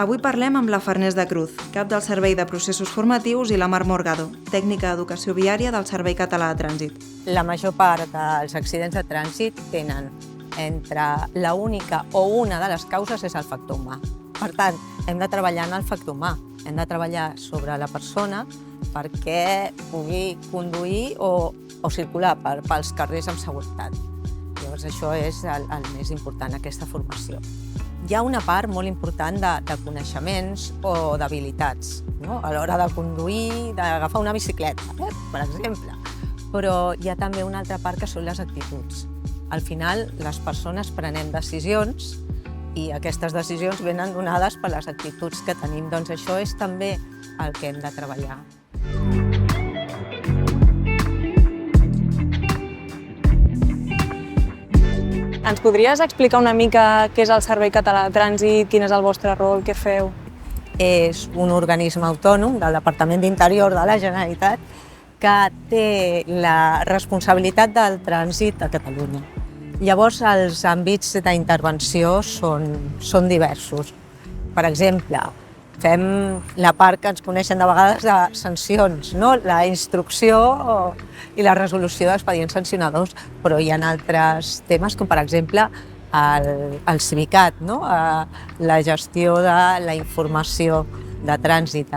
Avui parlem amb la Farners de Cruz, cap del Servei de Processos Formatius, i la Mar Morgado, tècnica d'Educació Viària del Servei Català de Trànsit. La major part dels accidents de trànsit tenen entre la única o una de les causes és el factor humà. Per tant, hem de treballar en el factor humà, hem de treballar sobre la persona perquè pugui conduir o circular pels carrers amb seguretat. Llavors, això és el més important, aquesta formació. Hi ha una part molt important de coneixements o d'habilitats, no? A l'hora de conduir, d'agafar una bicicleta, per exemple. Però hi ha també una altra part que són les actituds. Al final, les persones prenem decisions i aquestes decisions venen donades per les actituds que tenim. Doncs això és també el que hem de treballar. Ens podries explicar una mica què és el Servei Català de Trànsit, quin és el vostre rol, què feu? És un organisme autònom del Departament d'Interior de la Generalitat que té la responsabilitat del trànsit a Catalunya. Llavors, els àmbits d'intervenció són diversos. Per exemple, fem la part que ens coneixen de vegades de sancions, no? La instrucció i la resolució d'expedients sancionadors, però hi ha altres temes com, per exemple, el Civicat, no? La gestió de la informació de trànsit,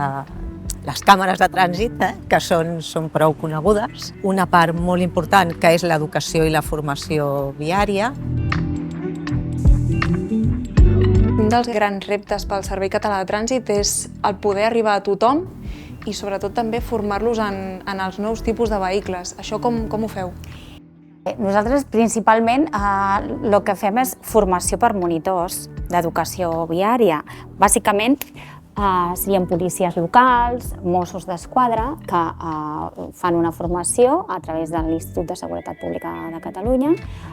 les càmeres de trànsit, que són prou conegudes. Una part molt important que és l'educació i la formació viària. Un dels grans reptes pel Servei Català de Trànsit és el poder arribar a tothom i sobretot també formar-los en els nous tipus de vehicles. Això com ho feu? Nosaltres principalment el que fem és formació per monitors d'educació viària. Bàsicament serien policies locals, Mossos d'Esquadra, que fan una formació a través de l'Institut de Seguretat Pública de Catalunya,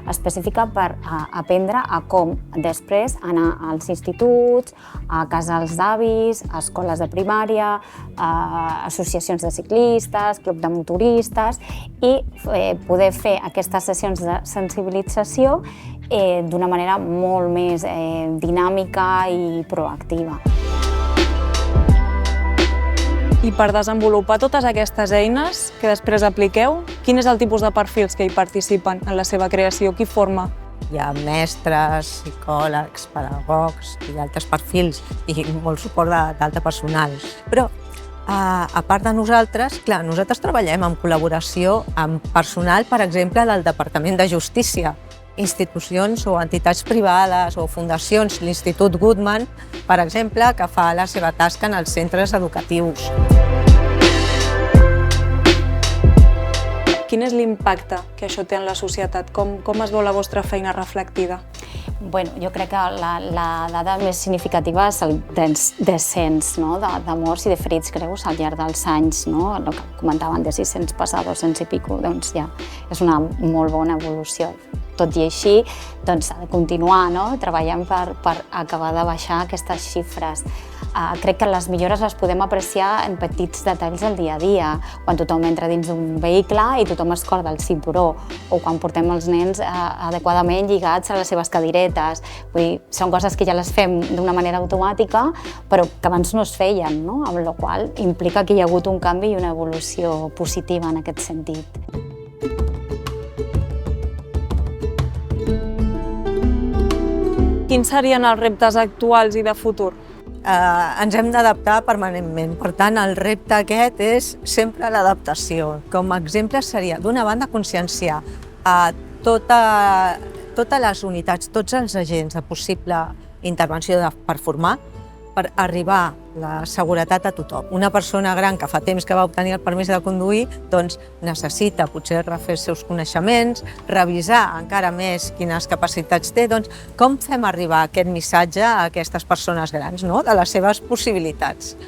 específica per aprendre a com després anar als instituts, a casals d'avis, a escoles de primària, a associacions de ciclistes, club de motoristes, i poder fer aquestes sessions de sensibilització d'una manera molt més dinàmica i proactiva. I per desenvolupar totes aquestes eines que després apliqueu, quin és el tipus de perfils que hi participen en la seva creació? Qui forma? Hi ha mestres, psicòlegs, pedagogs i altres perfils i molt suport d'altre personal. Però, a part de nosaltres, clar, nosaltres treballem en col·laboració amb personal, per exemple, del Departament de Justícia, institucions o entitats privades o fundacions, l'Institut Goodman, per exemple, que fa la seva tasca en els centres educatius. Quin és l'impacte que això té en la societat? Com es veu la vostra feina reflectida? Jo crec que la dada més significativa és el descens de morts i de ferits greus al llarg dels anys. El que comentaven de 600 passar a 200 i pico, doncs ja és una molt bona evolució. Tot i així, s'ha de continuar treballant per acabar de baixar aquestes xifres. Crec que les millores les podem apreciar en petits detalls del dia a dia, quan tothom entra dins d'un vehicle i tothom es corda el cinturó, o quan portem els nens adequadament lligats a les seves cadiretes. Són coses que ja les fem d'una manera automàtica, però que abans no es feien, amb la qual cosa implica que hi ha hagut un canvi i una evolució positiva en aquest sentit. Quins serien els reptes actuals i de futur? Ens hem d'adaptar permanentment. Per tant, el repte aquest és sempre l'adaptació. Com a exemple seria, d'una banda, conscienciar a totes les unitats, tots els agents de possible intervenció per formar, per arribar la seguretat a tothom. Una persona gran que fa temps que va obtenir el permís de conduir, doncs necessita potser refer els seus coneixements, revisar encara més quines capacitats té, doncs com fem arribar aquest missatge a aquestes persones grans, de les seves possibilitats.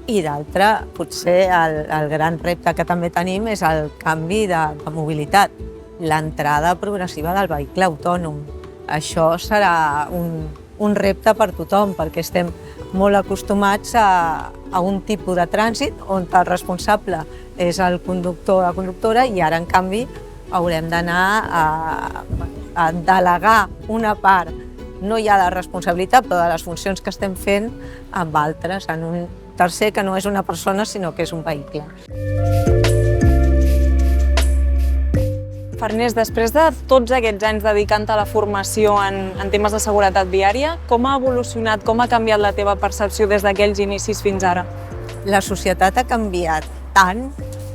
I d'altre, potser el gran repte que també tenim és el canvi de mobilitat, l'entrada progressiva del vehicle autònom. Això serà un repte per tothom, perquè estem molt acostumats a un tipus de trànsit on el responsable és el conductor o la conductora i ara, en canvi, haurem d'anar a delegar una part no hi ha la responsabilitat, però de les funcions que estem fent amb altres, en un tercer que no és una persona, sinó que és un vehicle. Farners, després de tots aquests anys dedicant-te a la formació en temes de seguretat viària, com ha evolucionat, com ha canviat la teva percepció des d'aquells inicis fins ara? La societat ha canviat tant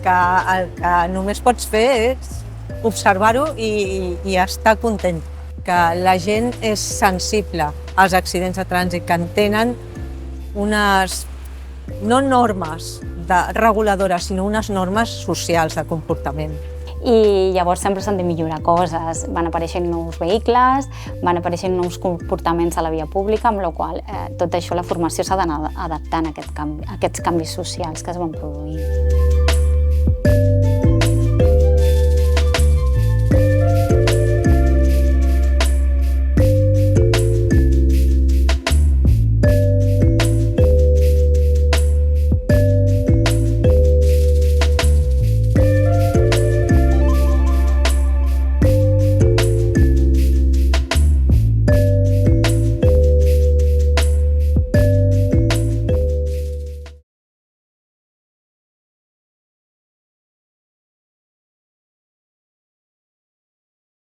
que el que només pots fer és observar-ho i estar content. Que la gent és sensible als accidents de trànsit, que entenen unes, no normes reguladores, sinó unes normes socials de comportament. I llavors sempre s'han de millorar coses. Van apareixent nous vehicles, van apareixent nous comportaments a la via pública, amb la qual cosa tot això, la formació s'ha d'anar adaptant a aquests canvis socials que es van produir.